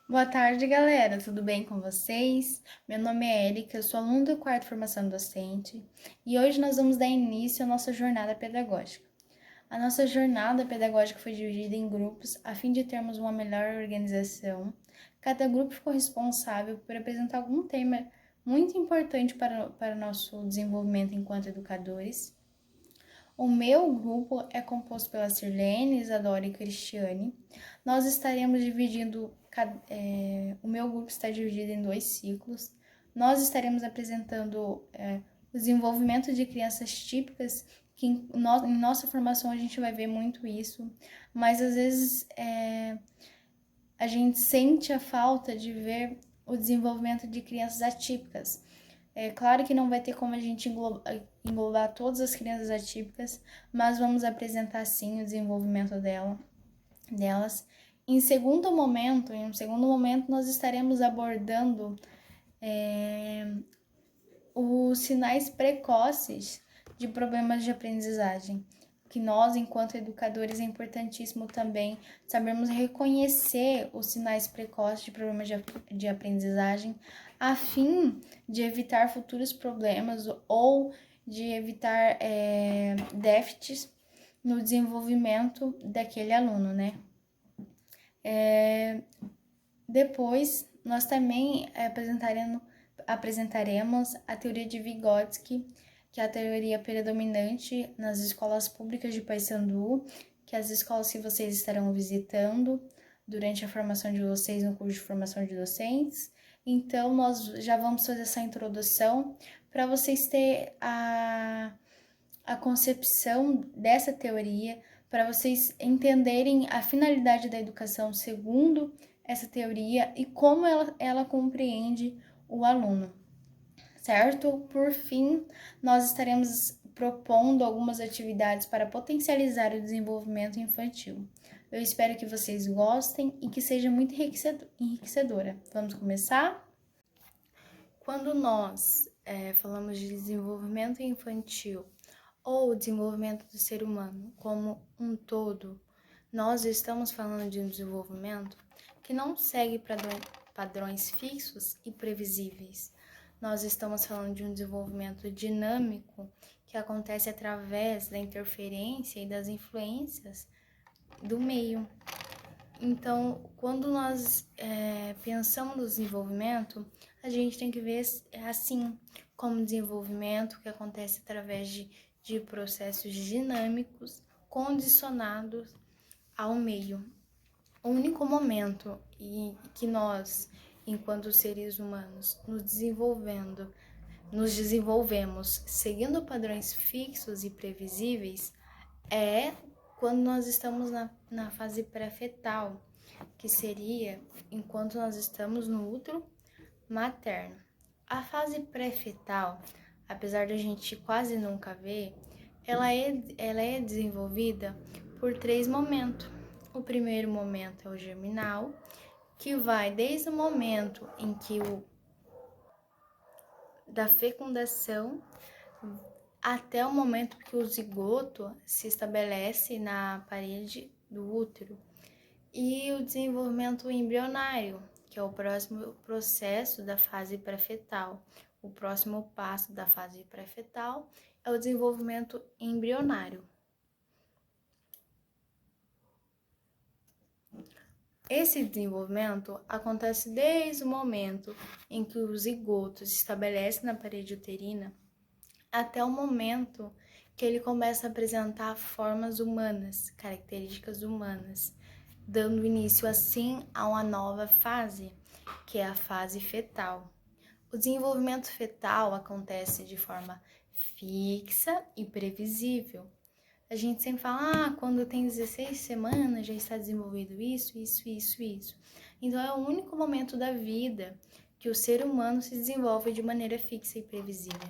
Boa tarde, galera. Tudo bem com vocês? Meu nome é Érica, eu sou aluna do quarto Formação Docente e hoje nós vamos dar início à nossa jornada pedagógica. A nossa jornada pedagógica foi dividida em grupos a fim de termos uma melhor organização. Cada grupo ficou responsável por apresentar algum tema muito importante para o nosso desenvolvimento enquanto educadores. O meu grupo é composto pela Sirlene, Isadora e Cristiane. Nós estaremos dividindo, o meu grupo está dividido em 2 ciclos. Nós estaremos apresentando o desenvolvimento de crianças típicas, que em nossa formação a gente vai ver muito isso, mas às vezes a gente sente a falta de ver o desenvolvimento de crianças atípicas. É claro que não vai ter como a gente englobar todas as crianças atípicas, mas vamos apresentar sim o desenvolvimento delas. Em um segundo momento, nós estaremos abordando os sinais precoces de problemas de aprendizagem. Que nós, enquanto educadores, é importantíssimo também sabermos reconhecer os sinais precoces de problemas de aprendizagem, a fim de evitar futuros problemas ou de evitar déficits no desenvolvimento daquele aluno, né? Depois, nós também apresentaremos a teoria de Vygotsky, que é a teoria predominante nas escolas públicas de Paysandu, que é as escolas que vocês estarão visitando durante a formação de vocês no curso de formação de docentes. Então, nós já vamos fazer essa introdução para vocês terem a concepção dessa teoria, para vocês entenderem a finalidade da educação segundo essa teoria e como ela compreende o aluno, certo? Por fim, nós estaremos propondo algumas atividades para potencializar o desenvolvimento infantil. Eu espero que vocês gostem e que seja muito enriquecedora. Vamos começar? Quando nós falamos de desenvolvimento infantil ou desenvolvimento do ser humano como um todo, nós estamos falando de um desenvolvimento que não segue padrões fixos e previsíveis. Nós estamos falando de um desenvolvimento dinâmico que acontece através da interferência e das influências do meio. Então, quando nós pensamos no desenvolvimento, a gente tem que ver assim, como desenvolvimento que acontece através de processos dinâmicos condicionados ao meio. O único momento em que nós, enquanto seres humanos, nos desenvolvemos seguindo padrões fixos e previsíveis é quando nós estamos na fase pré-fetal, que seria enquanto nós estamos no útero materno. A fase pré-fetal, apesar de a gente quase nunca ver, ela é desenvolvida por 3 momentos. O primeiro momento é o germinal, que vai desde o momento em que da fecundação até o momento que o zigoto se estabelece na parede do útero. E o desenvolvimento embrionário, que é o próximo processo da fase pré-fetal. O próximo passo da fase pré-fetal é o desenvolvimento embrionário. Esse desenvolvimento acontece desde o momento em que o zigoto se estabelece na parede uterina até o momento que ele começa a apresentar formas humanas, características humanas, dando início assim a uma nova fase, que é a fase fetal. O desenvolvimento fetal acontece de forma fixa e previsível. A gente sempre fala, quando tem 16 semanas já está desenvolvido isso. Então é o único momento da vida que o ser humano se desenvolve de maneira fixa e previsível.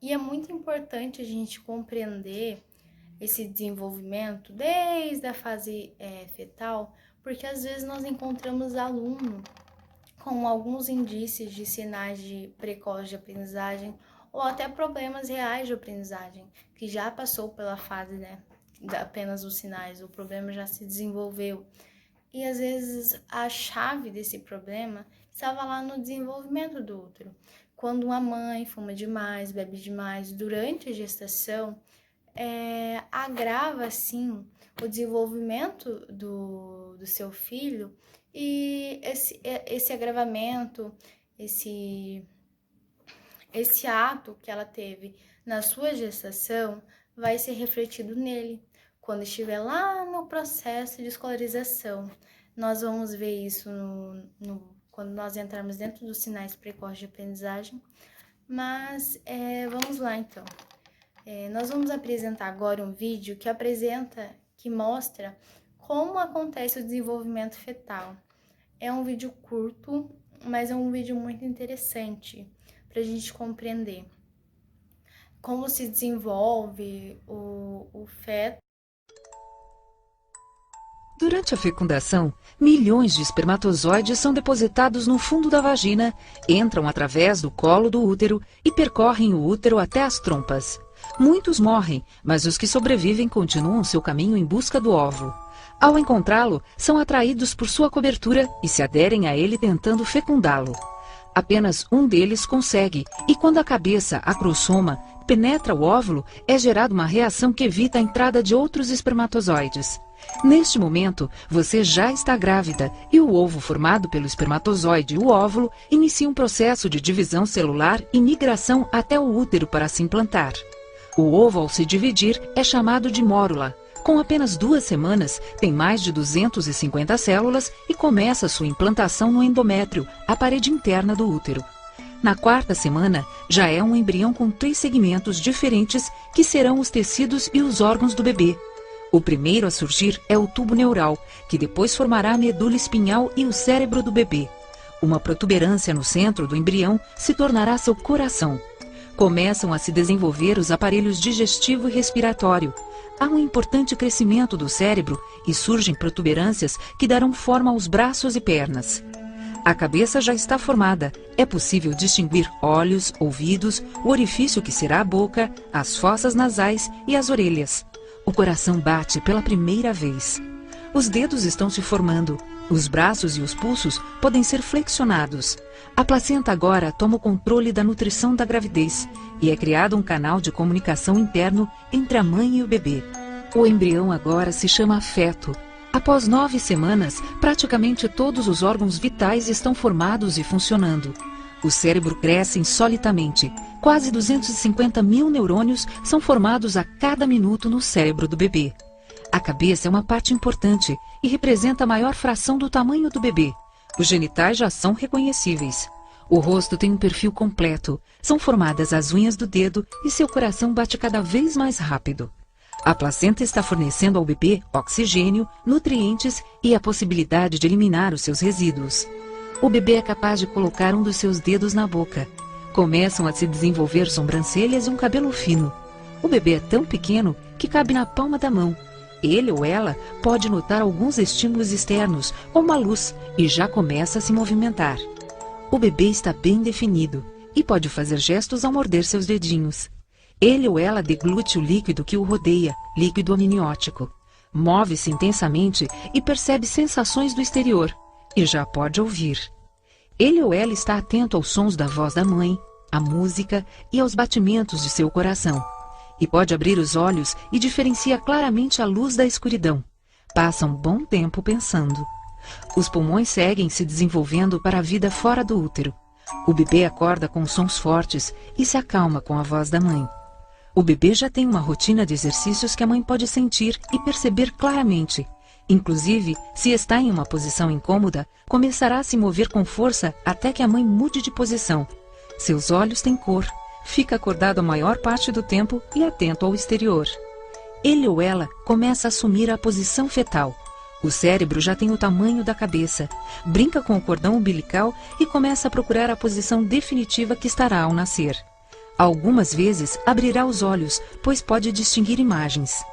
E é muito importante a gente compreender esse desenvolvimento desde a fase fetal, porque às vezes nós encontramos aluno com alguns indícios de sinais de precoce de aprendizagem ou até problemas reais de aprendizagem, que já passou pela fase, apenas os sinais, o problema já se desenvolveu. E às vezes a chave desse problema estava lá no desenvolvimento do útero. Quando uma mãe fuma demais, bebe demais durante a gestação, agrava assim o desenvolvimento do seu filho, e esse agravamento, esse ato que ela teve na sua gestação vai ser refletido nele quando estiver lá no processo de escolarização. Nós vamos ver isso quando nós entrarmos dentro dos sinais precoces de aprendizagem. Mas vamos lá então. Nós vamos apresentar agora um vídeo que mostra como acontece o desenvolvimento fetal. É um vídeo curto, mas é um vídeo muito interessante para a gente compreender como se desenvolve o feto. Durante a fecundação, milhões de espermatozoides são depositados no fundo da vagina, entram através do colo do útero e percorrem o útero até as trompas. Muitos morrem, mas os que sobrevivem continuam seu caminho em busca do óvulo. Ao encontrá-lo, são atraídos por sua cobertura e se aderem a ele tentando fecundá-lo. Apenas um deles consegue, e quando a cabeça, a crossoma, penetra o óvulo, é gerada uma reação que evita a entrada de outros espermatozoides. Neste momento, você já está grávida e o ovo formado pelo espermatozoide e o óvulo inicia um processo de divisão celular e migração até o útero para se implantar. O ovo, ao se dividir, é chamado de mórula. Com apenas 2 semanas, tem mais de 250 células e começa sua implantação no endométrio, a parede interna do útero. Na 4ª semana, já é um embrião com 3 segmentos diferentes que serão os tecidos e os órgãos do bebê. O primeiro a surgir é o tubo neural, que depois formará a medula espinhal e o cérebro do bebê. Uma protuberância no centro do embrião se tornará seu coração. Começam a se desenvolver os aparelhos digestivo e respiratório. Há um importante crescimento do cérebro e surgem protuberâncias que darão forma aos braços e pernas. A cabeça já está formada. É possível distinguir olhos, ouvidos, o orifício que será a boca, as fossas nasais e as orelhas. O coração bate pela primeira vez. Os dedos estão se formando. Os braços e os pulsos podem ser flexionados. A placenta agora toma o controle da nutrição da gravidez e é criado um canal de comunicação interno entre a mãe e o bebê. O embrião agora se chama feto. Após 9 semanas, praticamente todos os órgãos vitais estão formados e funcionando. O cérebro cresce insolitamente. Quase 250 mil neurônios são formados a cada minuto no cérebro do bebê. A cabeça é uma parte importante e representa a maior fração do tamanho do bebê. Os genitais já são reconhecíveis. O rosto tem um perfil completo. São formadas as unhas do dedo e seu coração bate cada vez mais rápido. A placenta está fornecendo ao bebê oxigênio, nutrientes e a possibilidade de eliminar os seus resíduos. O bebê é capaz de colocar um dos seus dedos na boca. Começam a se desenvolver sobrancelhas e um cabelo fino. O bebê é tão pequeno que cabe na palma da mão. Ele ou ela pode notar alguns estímulos externos, como a luz, e já começa a se movimentar. O bebê está bem definido e pode fazer gestos ao morder seus dedinhos. Ele ou ela deglute o líquido que o rodeia, líquido amniótico. Move-se intensamente e percebe sensações do exterior, e já pode ouvir. Ele ou ela está atento aos sons da voz da mãe, à música e aos batimentos de seu coração. E pode abrir os olhos e diferencia claramente a luz da escuridão. Passa um bom tempo pensando. Os pulmões seguem se desenvolvendo para a vida fora do útero. O bebê acorda com sons fortes e se acalma com a voz da mãe. O bebê já tem uma rotina de exercícios que a mãe pode sentir e perceber claramente. Inclusive, se está em uma posição incômoda, começará a se mover com força até que a mãe mude de posição. Seus olhos têm cor. Fica acordado a maior parte do tempo e atento ao exterior. Ele ou ela começa a assumir a posição fetal. O cérebro já tem o tamanho da cabeça, brinca com o cordão umbilical e começa a procurar a posição definitiva que estará ao nascer. Algumas vezes abrirá os olhos, pois pode distinguir imagens.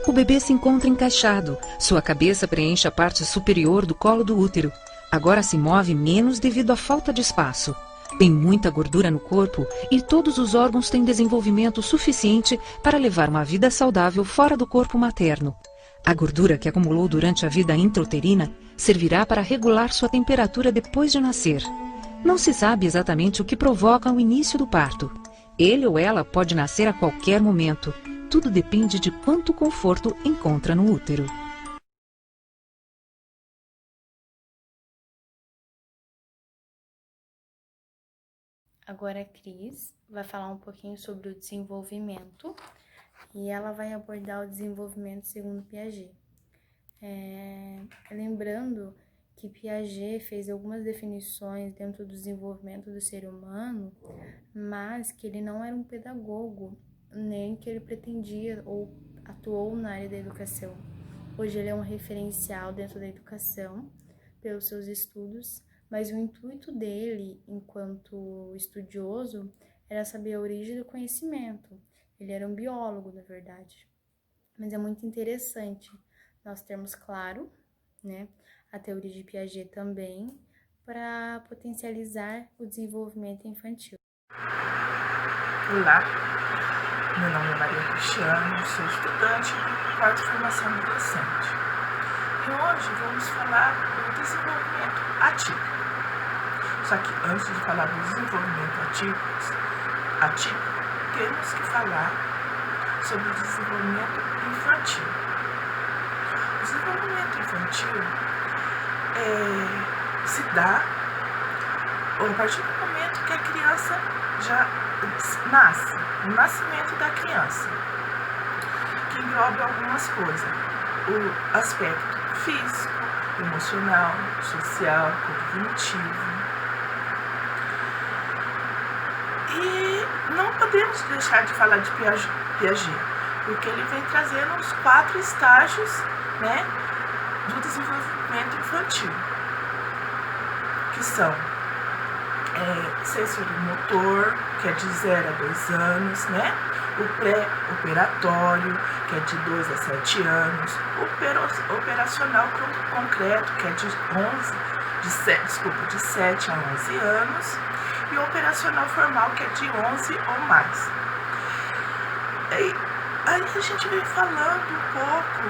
O bebê se encontra encaixado. Sua cabeça preenche a parte superior do colo do útero. Agora se move menos devido à falta de espaço. Tem muita gordura no corpo e todos os órgãos têm desenvolvimento suficiente para levar uma vida saudável fora do corpo materno. A gordura que acumulou durante a vida intrauterina servirá para regular sua temperatura depois de nascer. Não se sabe exatamente o que provoca o início do parto. Ele ou ela pode nascer a qualquer momento. Tudo depende de quanto conforto encontra no útero. Agora a Cris vai falar um pouquinho sobre o desenvolvimento e ela vai abordar o desenvolvimento segundo Piaget. Lembrando que Piaget fez algumas definições dentro do desenvolvimento do ser humano, mas que ele não era um pedagogo, nem que ele pretendia ou atuou na área da educação. Hoje ele é um referencial dentro da educação, pelos seus estudos, mas o intuito dele, enquanto estudioso, era saber a origem do conhecimento. Ele era um biólogo, na verdade. Mas é muito interessante nós termos claro, né, a teoria de Piaget também, para potencializar o desenvolvimento infantil. Olá, meu nome é Maria Cristiane, sou estudante de quarta formação docente. E hoje vamos falar do desenvolvimento atípico. Só que antes de falar do desenvolvimento atípico, temos que falar sobre o desenvolvimento infantil. O desenvolvimento infantil se dá a partir do momento que a criança já nasce, o nascimento da criança, que engloba algumas coisas: o aspecto físico, emocional, social, cognitivo. E não podemos deixar de falar de Piaget, porque ele vem trazendo os 4 estágios, né, do desenvolvimento infantil, que são sensorimotor, que é de 0 a 2 anos, né? O pré-operatório, que é de 2 a 7 anos, o operacional concreto, que é de 7 a 11 anos, e o operacional formal, que é de 11 ou mais. E aí a gente vem falando um pouco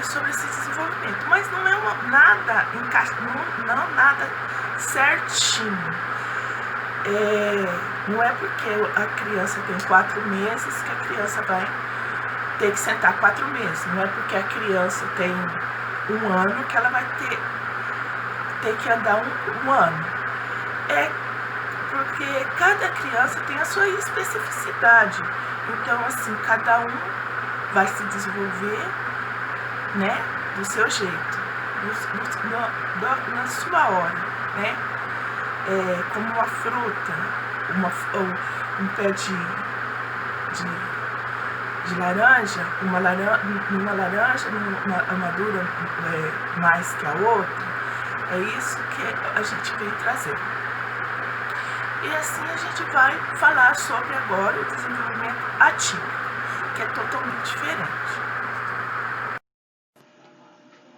sobre esse desenvolvimento, mas não é nada certinho. Não é porque a criança tem 4 meses que a criança vai ter que sentar 4 meses. Não é porque a criança tem 1 ano que ela vai ter que andar um ano. É porque cada criança tem a sua especificidade. Então, assim, cada um vai se desenvolver, né, do seu jeito, na sua hora, né? Como uma fruta, um pé de laranja, uma laranja madura mais que a outra. É isso que a gente vem trazer. E assim a gente vai falar sobre agora o desenvolvimento atípico, que é totalmente diferente.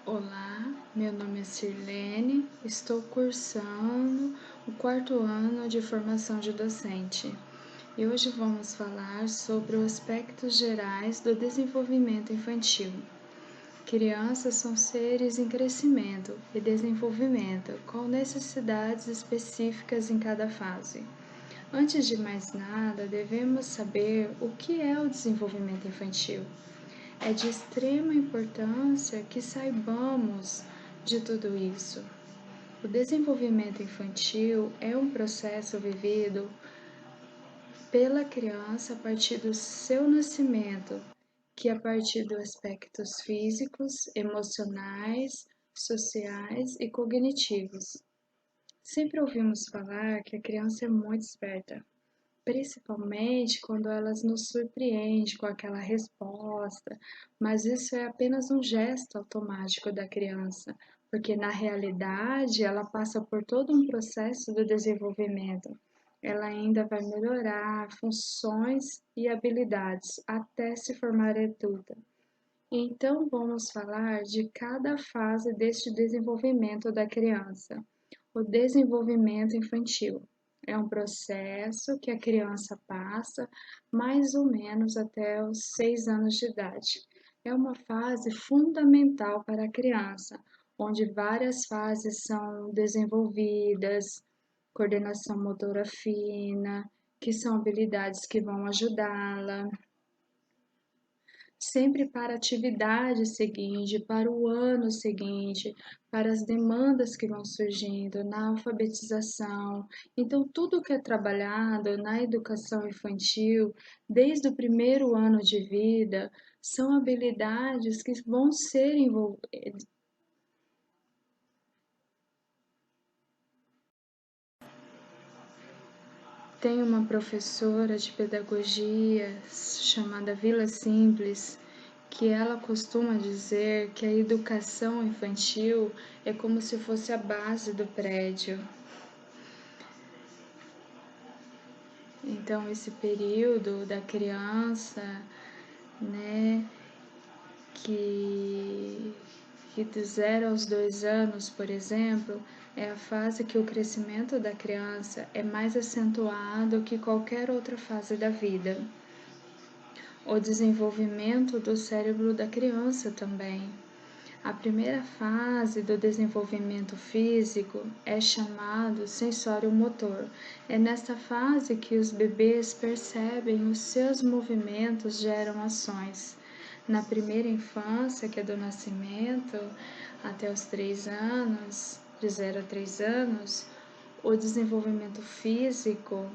Olá, meu nome é Sirlene, estou cursando o 4º ano de formação de docente. E hoje vamos falar sobre os aspectos gerais do desenvolvimento infantil. Crianças são seres em crescimento e desenvolvimento, com necessidades específicas em cada fase. Antes de mais nada, devemos saber o que é o desenvolvimento infantil. É de extrema importância que saibamos de tudo isso. O desenvolvimento infantil é um processo vivido pela criança a partir do seu nascimento, que a partir dos aspectos físicos, emocionais, sociais e cognitivos. Sempre ouvimos falar que a criança é muito esperta, principalmente quando elas nos surpreendem com aquela resposta, mas isso é apenas um gesto automático da criança, porque na realidade ela passa por todo um processo do desenvolvimento. Ela ainda vai melhorar funções e habilidades até se formar adulta. Então vamos falar de cada fase deste desenvolvimento da criança. O desenvolvimento infantil é um processo que a criança passa mais ou menos até os 6 anos de idade. é uma fase fundamental para a criança, onde várias fases são desenvolvidas, coordenação motora fina, que são habilidades que vão ajudá-la, sempre para a atividade seguinte, para o ano seguinte, para as demandas que vão surgindo na alfabetização. Então, tudo que é trabalhado na educação infantil, desde o primeiro ano de vida, são habilidades que vão ser envolvidas. Tem uma professora de pedagogia chamada Vila Simples, que ela costuma dizer que a educação infantil é como se fosse a base do prédio. Então, esse período da criança, né, que de 0 aos 2 anos, por exemplo, é a fase que o crescimento da criança é mais acentuado que qualquer outra fase da vida. O desenvolvimento do cérebro da criança também. A primeira fase do desenvolvimento físico é chamado sensório-motor. É nesta fase que os bebês percebem os seus movimentos geram ações. Na primeira infância, que é do nascimento até os 3 anos, de 0 a 3 anos, o desenvolvimento físico,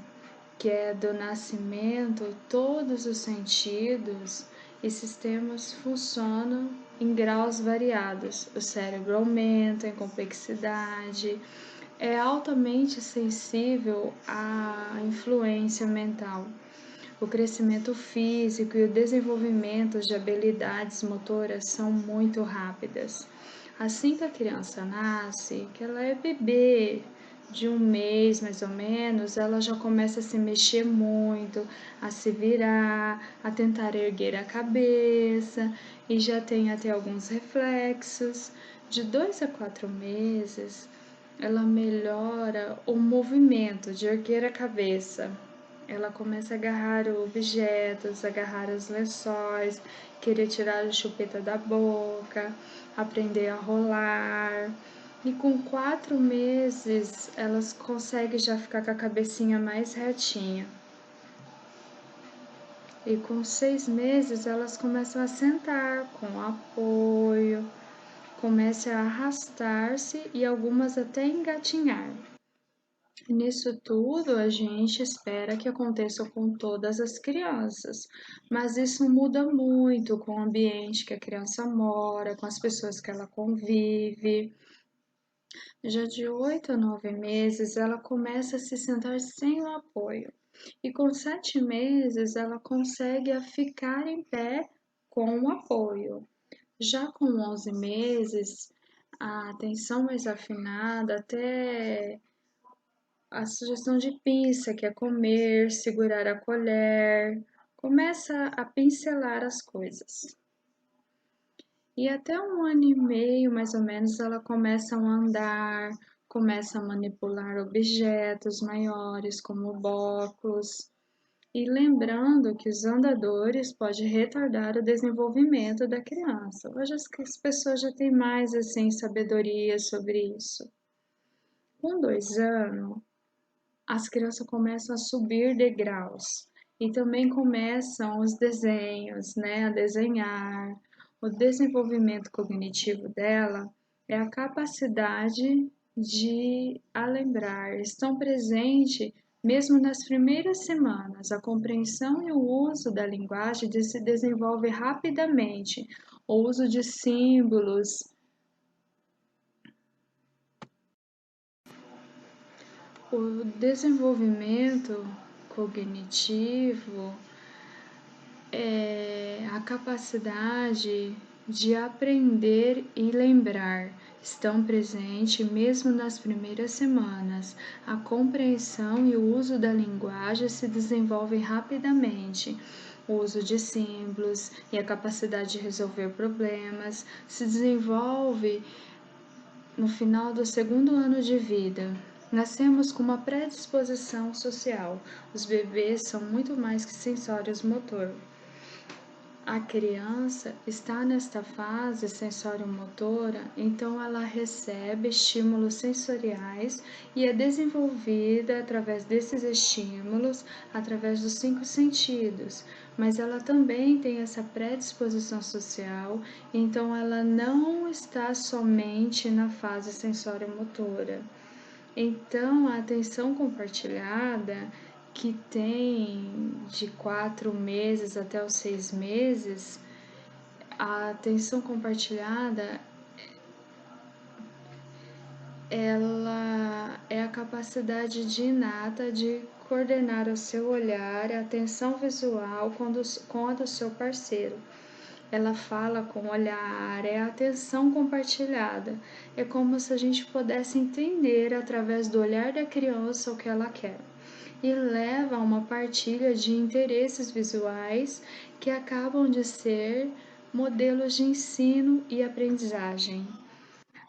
que é do nascimento, todos os sentidos e sistemas funcionam em graus variados. O cérebro aumenta em complexidade, é altamente sensível à influência mental. O crescimento físico e o desenvolvimento de habilidades motoras são muito rápidas. Assim que a criança nasce, que ela é bebê, de 1 mês mais ou menos, ela já começa a se mexer muito, a se virar, a tentar erguer a cabeça e já tem até alguns reflexos. De 2 a 4 meses, ela melhora o movimento de erguer a cabeça. Ela começa a agarrar objetos, agarrar os lençóis, querer tirar a chupeta da boca, aprender a rolar. E com 4 meses, elas conseguem já ficar com a cabecinha mais retinha. E com 6 meses, elas começam a sentar com apoio, começam a arrastar-se e algumas até engatinhar. Nisso tudo, a gente espera que aconteça com todas as crianças, mas isso muda muito com o ambiente que a criança mora, com as pessoas que ela convive. Já de 8 a 9 meses, ela começa a se sentar sem o apoio. E com 7 meses, ela consegue a ficar em pé com o apoio. Já com 11 meses, a atenção mais afinada, até a sugestão de pinça, que é comer, segurar a colher, começa a pincelar as coisas. E até 1 ano e meio, mais ou menos, ela começa a andar, começa a manipular objetos maiores, como óculos. E lembrando que os andadores podem retardar o desenvolvimento da criança. Hoje as pessoas já têm mais assim sabedoria sobre isso. Com 2 anos, as crianças começam a subir degraus e também começam os desenhos, né, a desenhar. O desenvolvimento cognitivo dela é a capacidade de lembrar, estão presentes mesmo nas primeiras semanas. A compreensão e o uso da linguagem se desenvolve rapidamente. O uso de símbolos. O desenvolvimento cognitivo é a capacidade de aprender e lembrar. Estão presentes mesmo nas primeiras semanas. A compreensão e o uso da linguagem se desenvolvem rapidamente. O uso de símbolos e a capacidade de resolver problemas se desenvolve no final do 2º ano de vida. Nascemos com uma predisposição social. Os bebês são muito mais que sensórios motor. A criança está nesta fase sensório-motora, então ela recebe estímulos sensoriais e é desenvolvida através desses estímulos, através dos 5 sentidos, mas ela também tem essa predisposição social, então ela não está somente na fase sensório-motora. Então, a atenção compartilhada, que tem de 4 meses até os 6 meses, a atenção compartilhada, ela é a capacidade inata de coordenar o seu olhar, a atenção visual com a do seu parceiro. Ela fala com o olhar, é a atenção compartilhada. É como se a gente pudesse entender através do olhar da criança o que ela quer. E leva a uma partilha de interesses visuais que acabam de ser modelos de ensino e aprendizagem.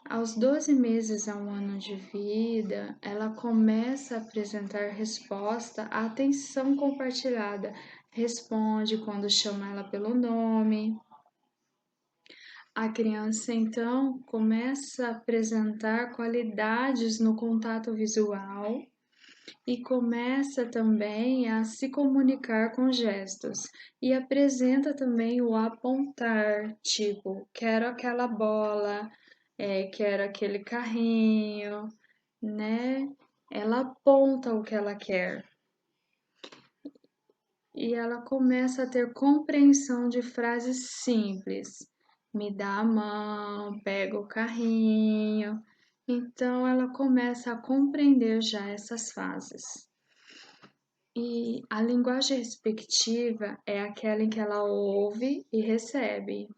Aos 12 meses a 1 ano de vida, ela começa a apresentar resposta à atenção compartilhada. Responde quando chama ela pelo nome. A criança, então, começa a apresentar qualidades no contato visual e começa também a se comunicar com gestos e apresenta também o apontar, tipo, quero aquela bola, quero aquele carrinho, né? Ela aponta o que ela quer. E ela começa a ter compreensão de frases simples. Me dá a mão, pega o carrinho. Então ela começa a compreender já essas fases. E a linguagem receptiva é aquela em que ela ouve e recebe.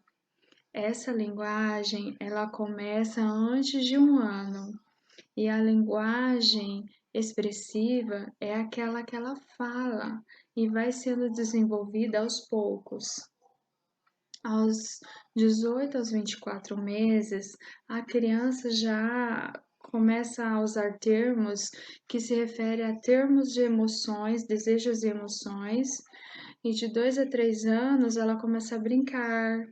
Essa linguagem, ela começa antes de 1 ano. E a linguagem expressiva é aquela que ela fala e vai sendo desenvolvida aos poucos. Aos 18 aos 24 meses, a criança já começa a usar termos que se referem a termos de emoções, desejos e emoções, e de 2 a 3 anos ela começa a brincar,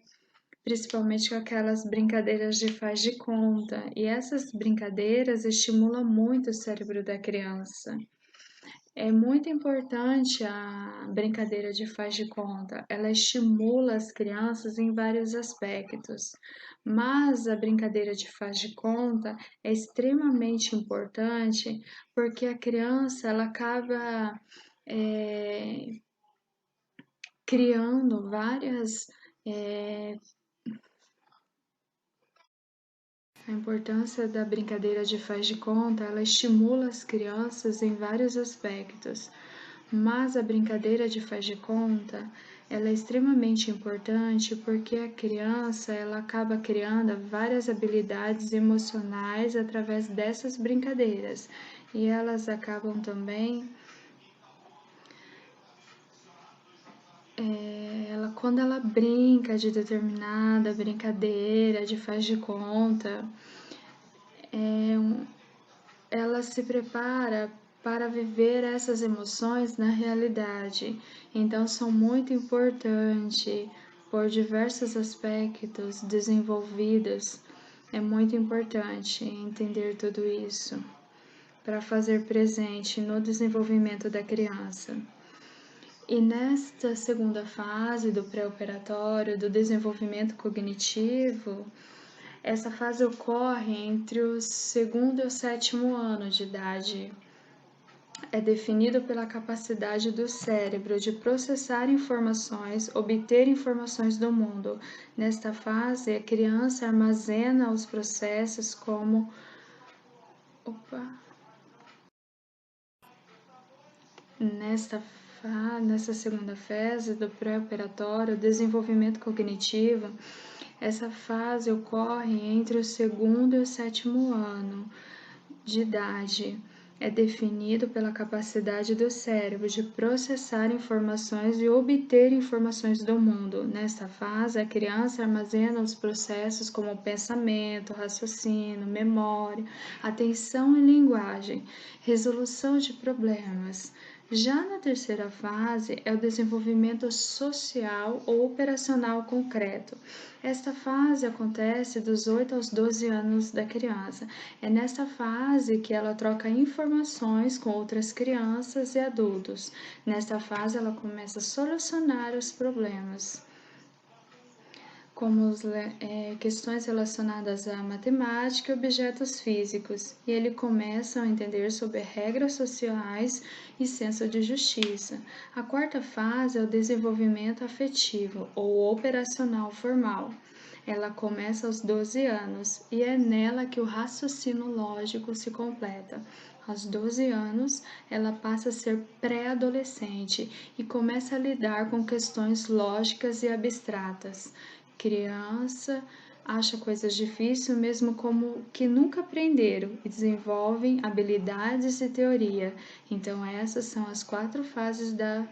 principalmente com aquelas brincadeiras de faz de conta, e essas brincadeiras estimulam muito o cérebro da criança. É muito importante a brincadeira de faz de conta, ela estimula as crianças em vários aspectos, mas a brincadeira de faz de conta é extremamente importante porque a criança ela acaba criando várias A importância da brincadeira de faz de conta, ela estimula as crianças em vários aspectos, mas a brincadeira de faz de conta, ela é extremamente importante porque a criança, ela acaba criando várias habilidades emocionais através dessas brincadeiras, e elas acabam também quando ela brinca de determinada brincadeira de faz de conta, ela se prepara para viver essas emoções na realidade. Então, são muito importantes por diversos aspectos desenvolvidos. É muito importante entender tudo isso para fazer presente no desenvolvimento da criança. E nesta segunda fase do pré-operatório, do desenvolvimento cognitivo, essa fase ocorre entre o 2º e o 7º ano de idade. É definido pela capacidade do cérebro de processar informações, obter informações do mundo. Nesta fase, a criança armazena os processos como Nessa segunda fase do pré-operatório, desenvolvimento cognitivo, essa fase ocorre entre o 2º e o 7º ano de idade. É definido pela capacidade do cérebro de processar informações e obter informações do mundo. Nesta fase, a criança armazena os processos como pensamento, raciocínio, memória, atenção e linguagem, resolução de problemas, Já na terceira fase é o desenvolvimento social ou operacional concreto. Esta fase acontece dos 8 aos 12 anos da criança. É nesta fase que ela troca informações com outras crianças e adultos. Nesta fase ela começa a solucionar os problemas, como questões relacionadas à matemática e objetos físicos, e ele começa a entender sobre regras sociais e senso de justiça. A quarta fase é o desenvolvimento afetivo ou operacional formal. Ela começa aos 12 anos e é nela que o raciocínio lógico se completa. Aos 12 anos, ela passa a ser pré-adolescente e começa a lidar com questões lógicas e abstratas. Criança acha coisas difíceis mesmo como que nunca aprenderam e desenvolvem habilidades e teoria. Então essas são as 4 fases da